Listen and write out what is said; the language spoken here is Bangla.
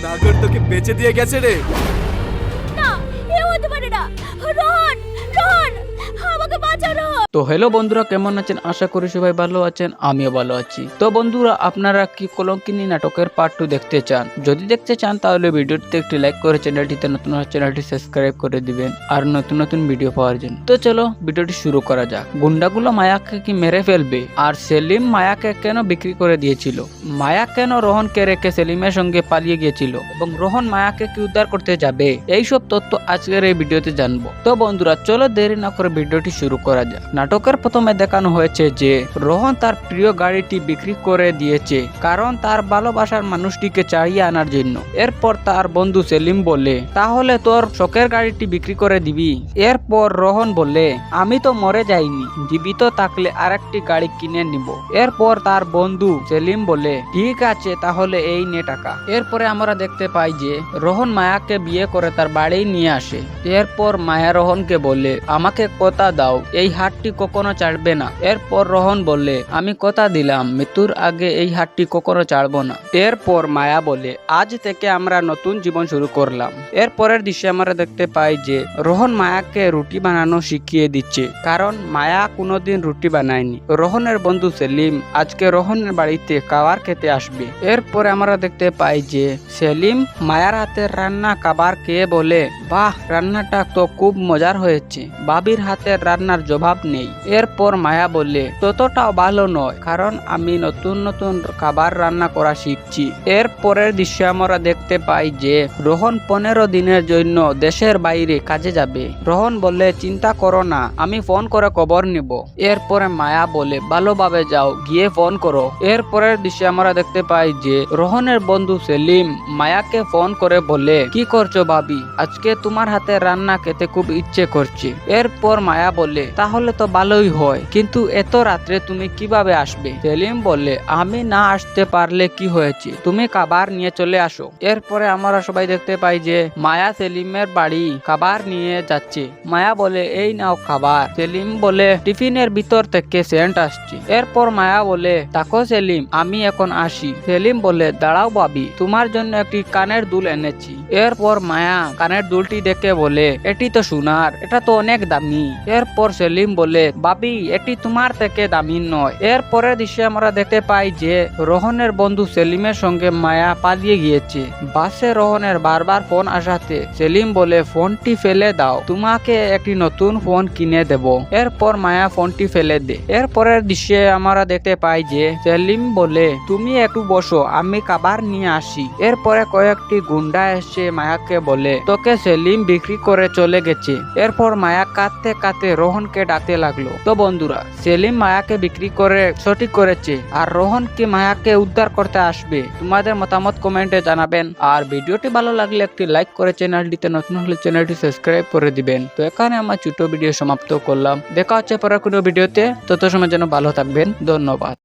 নাগর তোকে বেঁচে দিয়ে গেছে রে। না, এ হতে পারে না। রোহন, রোহন, আমাকে বাঁচাও রোহন। তো হ্যালো বন্ধুরা, কেমন আছেন? আশা করি সবাই ভালো আছেন, আমিও ভালো আছি। তো বন্ধুরা, আপনারা কি কলঙ্কিনী নাটকের পার্ট 2 দেখতে চান? যদি দেখতে চান তাহলে ভিডিওটিতে একটি লাইক করে চ্যানেলটিতে নতুন হলে চ্যানেলটি সাবস্ক্রাইব করে দিবেন আর নতুন নতুন ভিডিও পাওয়ার জন্য। তো চলো ভিডিওটি শুরু করা যাক। গুন্ডাগুলো মায়াকে কি মেরে ফেলবে? আর সেলিম মায়াকে কেন বিক্রি করে দিয়েছিল? মায়া কেন রোহনকে রেখে সেলিমের সঙ্গে পালিয়ে গিয়েছিল এবং রোহন মায়াকে কি উদ্ধার করতে যাবে? এইসব তথ্য আজকের এই ভিডিওতে জানবো। তো বন্ধুরা চলো দেরি না করে ভিডিওটি শুরু করা যাক। নাটকের প্রথমে দেখানো হয়েছে যে রোহন তার প্রিয় গাড়িটি বিক্রি করে দিয়েছে কারণ তার ভালোবাসার মানুষটিকে চাইয়ে আনার জন্য। এরপর তার বন্ধু সেলিম বলে, তাহলে তোর শখের গাড়িটি বিক্রি করে দিবি? এরপর রোহন বলে, আমি তো মরে যাইনি, জীবিত থাকলে আরেকটি গাড়ি কিনে নিব। এরপর তার বন্ধু সেলিম বলে, ঠিক আছে তাহলে এই নে টাকা। এরপরে আমরা দেখতে পাই যে রোহন মায়াকে বিয়ে করে তার বাড়ি নিয়ে আসে। এরপর মায়া রোহনকে বলে, আমাকে কথা দাও, এই হাটটি কখনো ছাড়বে না। এরপর রোহন বলে, আমি কথা দিলাম মৃত্যুর আগে এই হাটটি কখনো ছাড়বো না। এরপর মায়া বলে, আজ থেকে আমরা নতুন জীবন শুরু করলাম। এরপরের দৃশ্যে আমরা দেখতে পাই যে রোহন মায়াকে রুটি বানানো শিখিয়ে দিচ্ছে কারণ মায়া কোনোদিন রুটি বানায়নি। রোহনের বন্ধু সেলিম আজকে রোহনের বাড়িতে খাবার খেতে আসবে। এরপরে আমরা দেখতে পাই যে সেলিম মায়ার হাতের রান্না খাবার খেয়ে বলে, বাহ, রান্নাটা তো খুব মজার হয়েছে, বাবির হাতের রান্নার জবাব নেই। এরপর মায়া বলে, ততটাও ভালো নয় কারণ আমি নতুন নতুন খাবার রান্না করা শিখছি। এরপরের দৃশ্যে আমরা দেখতে পাই যে রোহন 15 দিনের জন্য দেশের বাইরে কাজে যাবে। রোহন বলে, চিন্তা করো না, আমি ফোন করে খবর নিব। এরপরে মায়া বলে, ভালোভাবে যাও, গিয়ে ফোন করো। এরপরের দৃশ্যে আমরা দেখতে পাই যে রোহনের বন্ধু সেলিম মায়াকে ফোন করে বলে, কি করছো ভাবি? আজকে তোমার হাতে রান্না খেতে খুব ইচ্ছে করছে। এরপর মায়া বলে, তাহলে তো ভালোই হয়, কিন্তু এত রাত্রে তুমি কিভাবে আসবে? সেলিম বলে, আমি না আসতে পারলে কি হয়েছে, তুমি খাবার নিয়ে চলে আসো। এরপরে আমরা সবাই দেখতে পাই যে মায়া সেলিমের বাড়ি খাবার নিয়ে যাচ্ছে। মায়া বলে, এই নাও খাবার। সেলিম বলে, টিফিনের ভিতর থেকে সেন্ট আসছে। এরপর মায়া বলে, তাকো সেলিম, আমি এখন আসি। সেলিম বলে, দাঁড়াও ভাবি, তোমার জন্য একটি কানের দুল এনেছি। এরপর মায়া কানের দুলটি দেখে বলে, এটি তো সোনার, এটা তো অনেক দামি। এরপর সেলিম বলে, ভাবি, এটি তোমার থেকে দামি নয়। এরপরের দৃশ্যে আমরা দেখতে পাই যে রোহনের বন্ধু সেলিমের সঙ্গে মায়া পালিয়ে গিয়েছে। বাসে রোহনের বারবার ফোন আসাতে সেলিম বলে, ফোনটি ফেলে দাও, তোমাকে একটি নতুন ফোন কিনে দেব। এরপর মায়া ফোনটি ফেলে দে। এরপরের দৃশ্যে আমরা দেখতে পাই যে সেলিম বলে, তুমি একটু বসো, আমি খাবার নিয়ে আসি। এরপরে কয়েকটি গুন্ডা এসে মায়াকে বলে, তোকে সেলিম বিক্রি করে চলে গেছে। এরপর মায়া কাঁদতে কাঁদতে রোহনকে ডাকতে লাগলো। তো বন্ধুরা, সেলিম মায়াকে বিক্রি করে সঠিক করেছে আর রোহন কি মায়াকে উদ্ধার করতে আসবে? তোমাদের মতামত কমেন্টে জানাবেন আর ভিডিওটি ভালো লাগলে একটি লাইক করে চ্যানেলটিতে নতুন হলে চ্যানেলটি সাবস্ক্রাইব করে দিবেন। তো এখানে আমার ছোট ভিডিও সমাপ্ত করলাম। দেখা হচ্ছে পরের কোনো ভিডিওতে, তত সময় যেন ভালো থাকবেন। ধন্যবাদ।